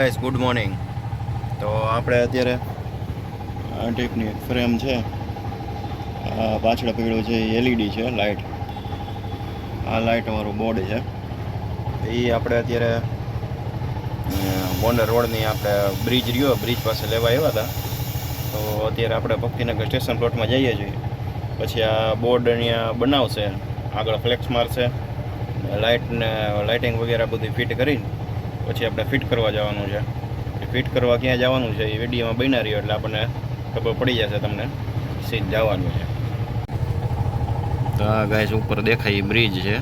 Guys good morning. તો આપણે અત્યારે આ ટાઈપની એક ફ્રેમ છે, આ પાછળ પીળો છે એ એલઈડી છે લાઇટ. આ લાઇટ અમારું બોર્ડ છે એ આપણે અત્યારે બોન્ડર રોડની આપણે બ્રિજ રહ્યો, બ્રિજ પાસે લેવા આવ્યા હતા. તો અત્યારે આપણે ભક્તિનગર સ્ટેશન પ્લોટમાં જઈએ છીએ. પછી આ બોર્ડ અહીંયા બનાવશે, આગળ ફ્લેક્સ મારશે, લાઇટિંગ વગેરે બધી ફિટ કરીને પછી આપણે ફિટ કરવા જવાનું છે. ફિટ કરવા ક્યાં જવાનું છે એ વિડીયોમાં બના રહ્યો એટલે આપણને ખબર પડી જશે તમને સીધ જવાનું છે. તો આ ગાઈસ ઉપર દેખાય બ્રિજ છે,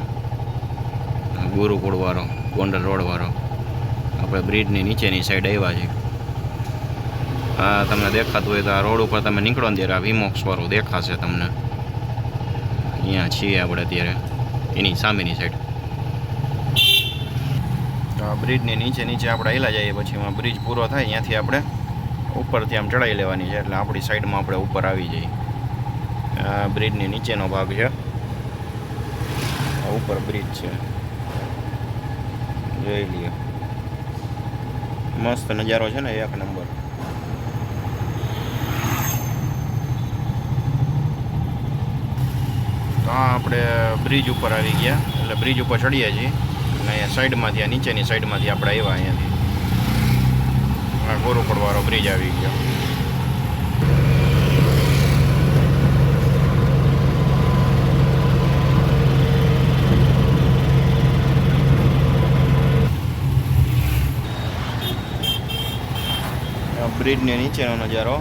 ગુરુકુળવાળો, ગોંડલ રોડવાળો. આપણે બ્રિજની નીચેની સાઈડ આવ્યા છીએ. હા, તમને દેખાતું હોય તો આ રોડ ઉપર તમે નીકળો ને ત્યારે આ વિમોક્સવાળું દેખાશે તમને. અહીંયા છીએ આપણે અત્યારે એની સામેની સાઈડ. બ્રિજની નીચે આપણે હેલા જઈએ, પછી એમાં બ્રિજ પૂરો થાય ત્યાંથી આપણે ઉપરથી આમ ચડાવી લેવાની છે એટલે આપણી સાઈડમાં આપણે ઉપર આવી જઈએ. આ બ્રિજની નીચેનો ભાગ છે, ઉપર બ્રિજ છે, જોઈ લઈએ. મસ્ત નજારો છે ને, એક નંબર. તો આપણે બ્રિજ ઉપર આવી ગયા, એટલે બ્રિજ ઉપર ચડીએ છીએ અને અહીંયા સાઈડમાંથી, આ નીચેની સાઈડમાંથી આપણે આવ્યા. અહીંયાથી આ ગુરુકુળવાળો બ્રિજ આવી ગયો. બ્રિજની નીચેનો નજારો,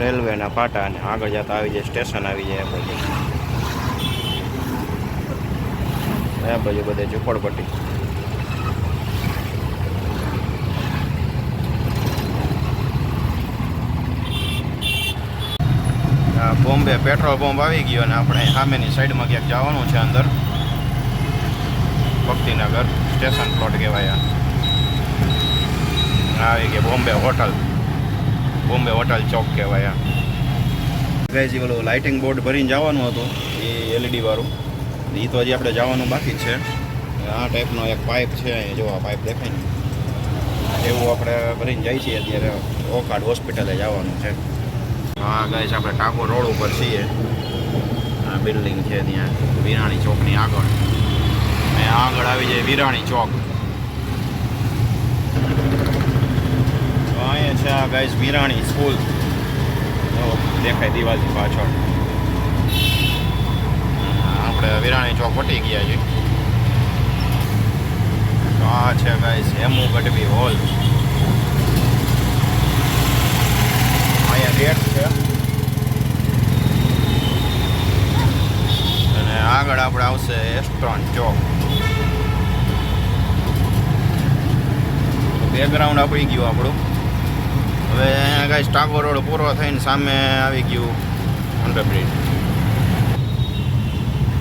રેલવેના પાટા, અને આગળ જતા આવી જાય સ્ટેશન આવી જાય. આ બાજુ બધે ઝૂંપડપટ્ટી. બોમ્બે પેટ્રોલ પંપ આવી ગયો અને આપણે સામેની સાઈડમાં ક્યાંક જવાનું છે અંદર. ભક્તિનગર સ્ટેશન પ્લોટ કહેવાય. આવી ગયા બોમ્બે હોટલ, બોમ્બે હોટલ ચોક કહેવાય. ગાઈઝ ઓલું લાઇટિંગ બોર્ડ ભરીને જવાનું હતું એ એલઈડી વાળું, એ તો હજી આપણે જવાનું બાકી જ છે. આ ટાઈપનો એક પાઇપ છે, જો આ પાઇપ દેખાય ને એવું આપણે ભરીને જઈએ છીએ. અત્યારે ઓકાડ હોસ્પિટલે જવાનું છે. હા ગાઈઝ આપણે ટાકોર રોડ ઉપર છીએ. આ બિલ્ડિંગ છે ત્યાં વિરાણી ચોકની આગળ, અને આગળ આવી જાય વિરાણી ચોક. અહીંયા છે આ ગાઈઝ વિરાણી સ્કૂલ, દેખાય દિવાલની પાછળ. આપણે વિરાણી ચોક વટી ગયા છીએ. તો આ છે ગાઈઝ હેમુ ગઢવી હોલ. અહીંયા ગેટ છે અને આગળ આપણે આવશે એસ્ટ્રોન ચોક. બેકગ્રાઉન્ડ આપી ગયું આપણું. હવે અહીંયા ગાઈઝ ટાગોર રોડ પૂરો થઈને સામે આવી ગયું અંડરબ્રિજ.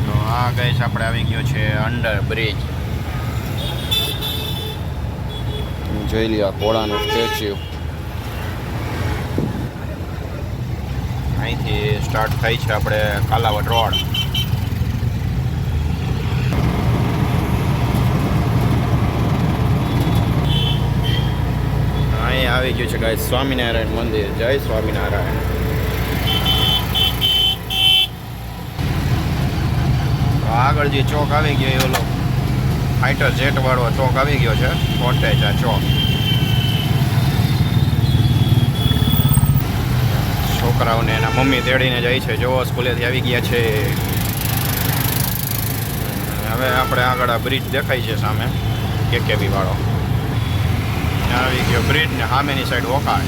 તો આ ગાઈઝ આપણે આવી ગયો છે અંડર બ્રિજ. જોઈ લ્યો ઘોડાનું સ્ટેચ્યુ. અહીંથી સ્ટાર્ટ થઈ છે આપણે કાલાવડ રોડ. અહીંયા આવી ગયું છે ગાઈઝ સ્વામિનારાયણ મંદિર. જય સ્વામિનારાયણ. આગળ જે ચોક આવી ગયો એ ઓલો ફાઇટર જેટ વાળો ચોક આવી ગયો છે, કોટેજા ચોક. છોકરાઓને એના મમ્મી તેડીને જાય છે, જો સ્કૂલેથી આવી ગયા છે. હવે આપણે આગળ આ બ્રિજ દેખાય છે સામે, કેકેબી વાળો આવી ગયો બ્રિજ ને સામેની સાઈડ ઓકાડ.